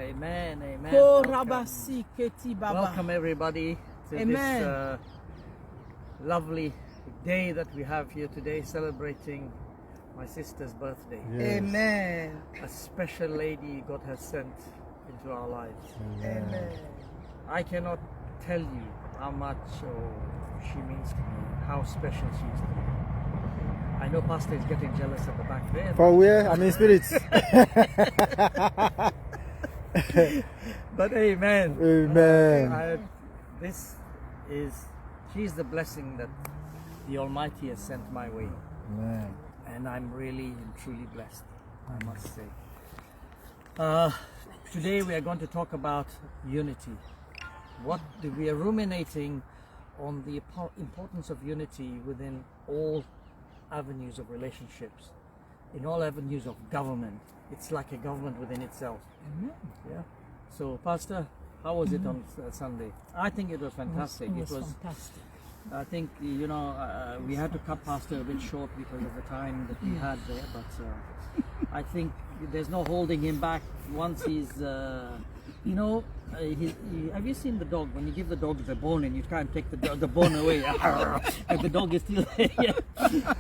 Amen. Amen. Ko Welcome. rabasi keti baba. Welcome everybody to Amen. this lovely day that we have here today, celebrating my sister's birthday. Yes. Amen. A special lady God has sent into our lives. Amen. I cannot tell you how much she means to me, how special she is to me. I know Pastor is getting jealous at the back there. For where? I'm in spirit. But amen. Amen. She's the blessing that the Almighty has sent my way. Amen. And I'm really and truly blessed, I must say. Today we are going to talk about unity. We are ruminating on the importance of unity within all avenues of relationships, in all avenues of government. It's like a government within itself. Amen. Yeah. So, Pastor, how was it on Sunday? I think it was fantastic. It was fantastic. I think, you know, we had to cut Pastor a bit short because of the time that we had there, but I think there's no holding him back once he's, you know, have you seen the dog? When you give the dog the bone and you try and take the bone away, and the dog is still there. Yeah.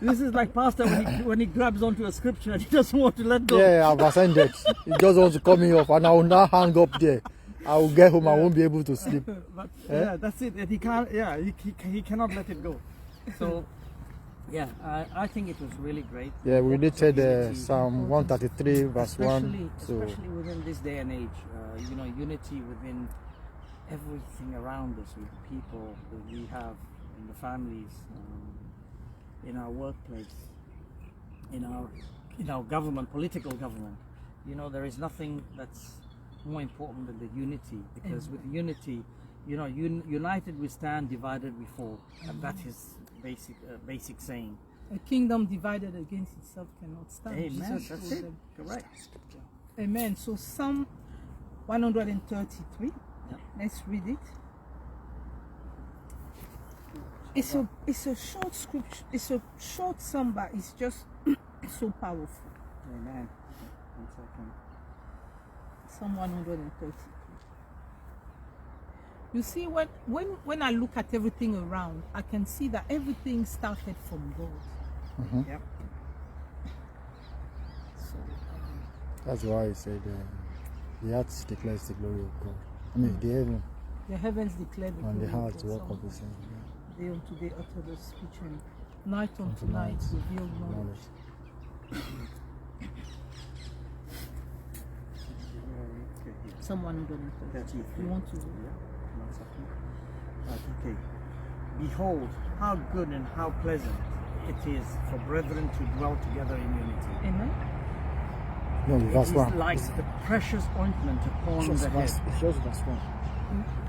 This is like Pastor when he grabs onto a scripture and he doesn't want to let go. Yeah, I've ascended. He just wants to call me off, and I will now hang up there. I will get home. I won't be able to sleep. But yeah, that's it. And he can't. Yeah, he cannot let it go. So yeah, I think it was really great. Yeah, we related Psalm 133 verse 1. Especially within this day and age, you know, unity within everything around us, with the people that we have, in the families, in our workplace, in our government, political government. You know, there is nothing that's more important than the unity, because with unity, you know, united we stand, divided we fall, and that is basic saying. A kingdom divided against itself cannot stand. Amen. Jesus That's told it. them. Correct. Amen. So Psalm 133. Yeah. Let's read it. It's a short scripture. It's a short psalm, but it's just so powerful. Amen. 1 second. Psalm 133. You see, when I look at everything around, I can see that everything started from God. Yep. So, That's why he said, the heart declares the glory of God. I mean, the heaven the heavens declare the and the glory heart of work God. of the same. Day unto day utter the speech, and night unto night reveal knowledge. Psalm 133. You want to? Yeah. 1 second. Right, okay. Behold, how good and how pleasant it is for brethren to dwell together in unity. Amen. No, verse It 1. is like the precious ointment upon the head. It's just verse 1.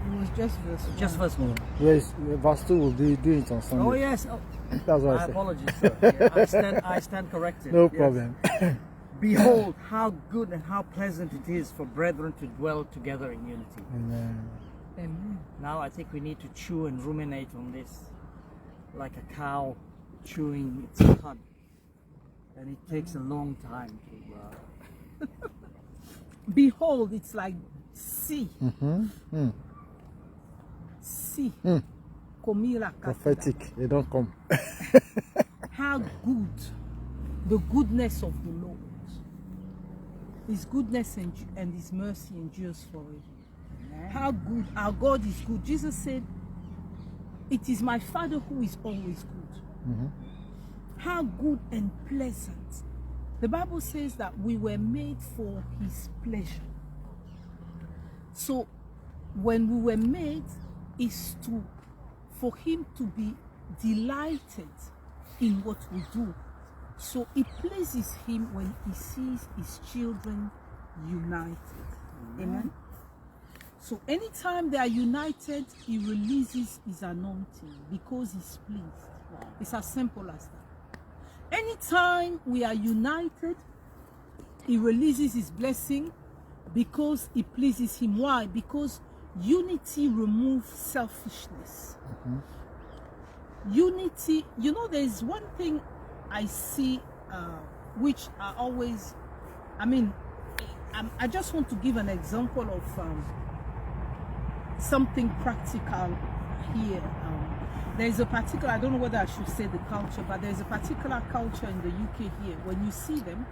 It was just verse 1. Just verse 1. Yes, verse 2 will be doing it on Sunday. Oh yes. Oh, That's what my I said. apologies, sir. Yeah, I stand corrected. No Yes. problem. Behold, how good and how pleasant it is for brethren to dwell together in unity. Amen. Amen. Now I think we need to chew and ruminate on this, like a cow chewing its cud, and it takes a long time to. Behold, it's like see. See. Komira katida. Prophetic, they don't come. How good the goodness of the Lord. His goodness and His mercy endures forever. How good, our God is good. Jesus said, it is my Father who is always good. How good and pleasant. The Bible says that we were made for His pleasure. So when we were made, is for Him to be delighted in what we do. So it pleases Him when He sees His children united. Amen. So anytime they are united, He releases His anointing because He's pleased. It's as simple as that. Anytime we are united, He releases His blessing because it pleases Him. Why? Because unity removes selfishness. Unity, you know, there is one thing I see which I always, I mean, I just want to give an example of something practical here. There's a particular, I don't know whether I should say the culture, but there's a particular culture in the UK here. When you see them,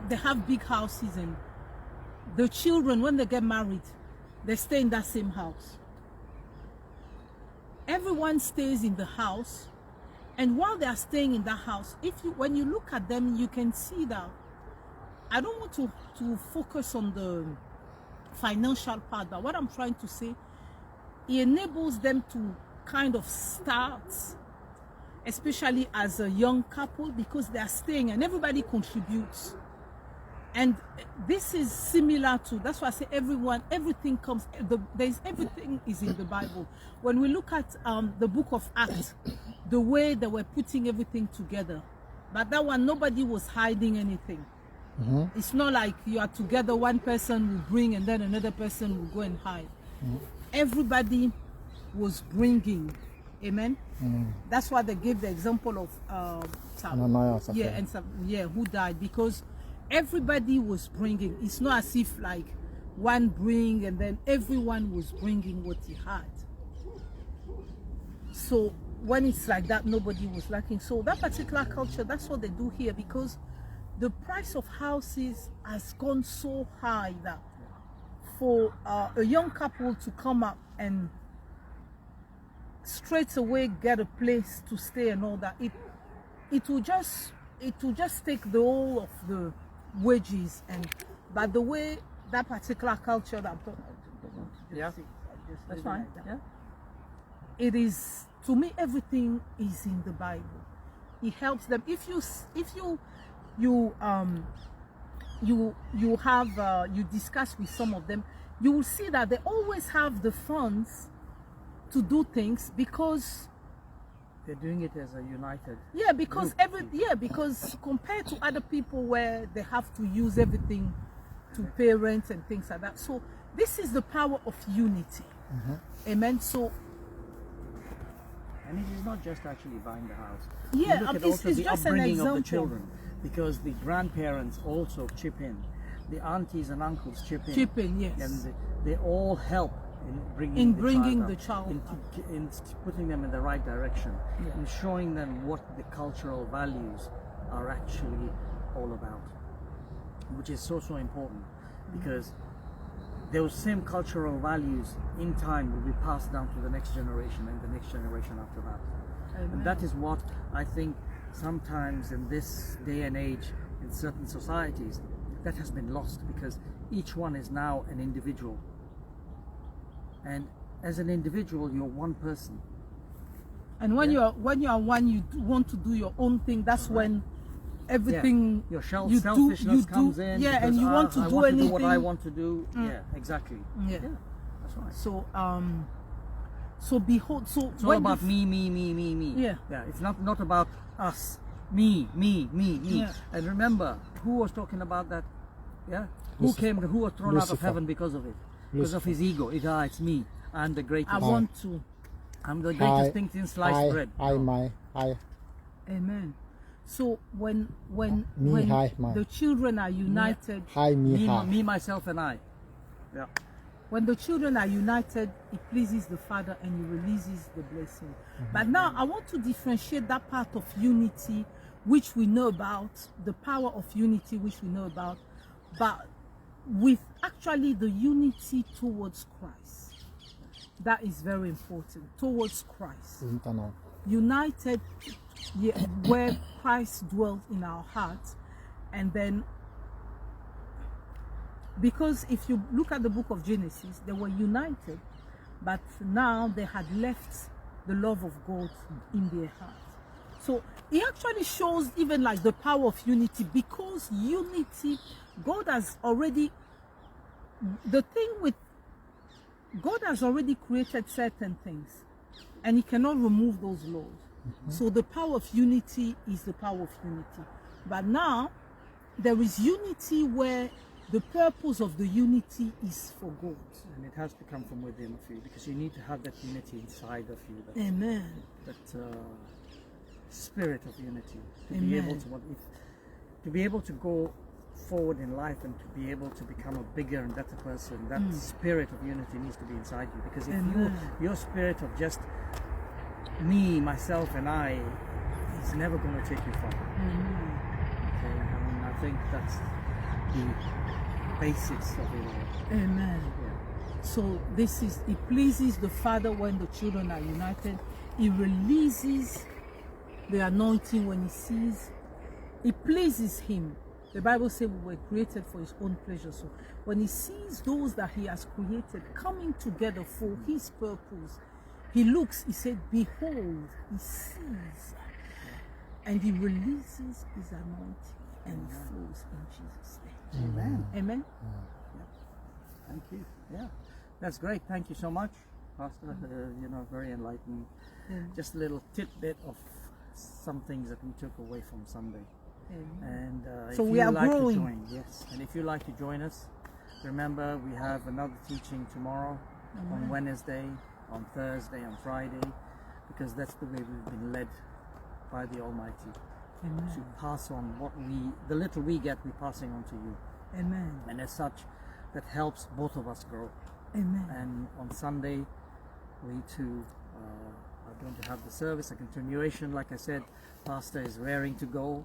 they have big houses, and the children, when they get married, they stay in that same house. Everyone stays in the house, and while they are staying in that house, when you look at them, you can see that. I don't want to focus on the financial part, but what I'm trying to say, it enables them to kind of start, especially as a young couple, because they are staying and everybody contributes. And this is similar to, that's why I say everything comes, everything is in the Bible. When we look at the book of Acts, the way they were putting everything together, but that one, nobody was hiding anything. It's not like you are together, one person will bring and then another person will go and hide. Everybody was bringing. Amen. That's why they gave the example of who died, because everybody was bringing. It's not as if like one bring and then everyone was bringing what he had. So when it's like that, nobody was lacking. So that particular culture, that's what they do here, because the price of houses has gone so high that for a young couple to come up and straight away get a place to stay and all that, it will just take the whole of the wages. And by the way, that particular culture that I'm talking about, that's fine. It is, to me, everything is in the Bible. It helps them. If you discuss with some of them, you will see that they always have the funds to do things, because they're doing it as a united because compared to other people where they have to use everything to pay rent and things like that. So this is the power of unity. Amen. So, and it is not just actually buying the house. Yeah, you look at it's also the just an upbringing of the example. children, because the grandparents also chip in, the aunties and uncles chip in. Yes. And they all help in bringing the child up, in putting them in the right direction, in showing them what the cultural values are actually all about, which is so important, because those same cultural values in time will be passed down to the next generation and the next generation after that. Amen. And that is what I think sometimes in this day and age in certain societies that has been lost, because each one is now an individual, and as an individual you're one person, and when you are one, you want to do your own thing. That's when everything your selfishness comes in, and you want to do anything. What I want to do. Exactly. That's right. So behold, it's all about me. It's not about us. Me. And remember, who was talking about that? Who was thrown out of heaven because of it? Because of his ego. It's me. I'm the greatest. I'm the greatest thing since sliced bread. Amen. So when the children are united, me, myself, and I. Yeah. When the children are united, it pleases the Father and He releases the blessing. But now I want to differentiate that part of unity which we know about, the power of unity which we know about, but with actually the unity towards Christ. That is very important. Towards Christ. United, where Christ dwells in our hearts. And then, because if you look at the book of Genesis, they were united, but now they had left the love of God in their hearts. So it actually shows even like the power of unity, because unity, God has already created certain things, and He cannot remove those laws. So the power of unity is the power of unity. But now there is unity where the purpose of the unity is for God. And it has to come from within of you, because you need to have that unity inside of you. Amen. That spirit of unity, to Amen. be able to go forward in life and to be able to become a bigger and better person, that spirit of unity needs to be inside you. Because if your spirit of just me, myself, and I is never going to take you far. Okay, I mean, I think that's the basics of it all. Amen. Yeah. So this is, it pleases the Father when the children are united. He releases the anointing when he sees. It pleases him. The Bible says we were created for his own pleasure. So when he sees those that he has created coming together for his purpose, he looks, he said, behold, he sees, and he releases his anointing and it flows in Jesus' name. Amen. Amen. Yeah. Thank you. Yeah, that's great. Thank you so much, Pastor. You know, very enlightening. Just a little tidbit of some things that we took away from Sunday. And so if we you are like growing. to join, yes. And if you like to join us, remember we have another teaching tomorrow, on Wednesday, on Thursday, on Friday, because that's the way we've been led by the Almighty to pass on what the little we get, we're passing on to you. Amen. And as such, that helps both of us grow. Amen. And on Sunday, we too are going to have the service, a continuation. Like I said, Pastor is raring to go.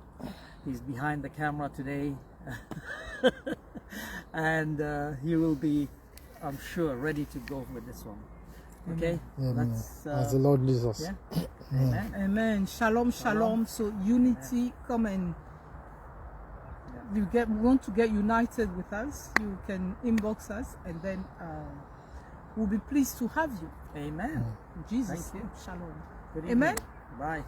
He's behind the camera today. And he will be, I'm sure, ready to go with this one. Okay? Let's, As the Lord leads us. yeah. Amen. Amen. Shalom, shalom. So unity, come and we want to get united with us. You can inbox us, and then we'll be pleased to have you. Amen. In Jesus' Thank you. name. Shalom. Good Amen. evening. Bye.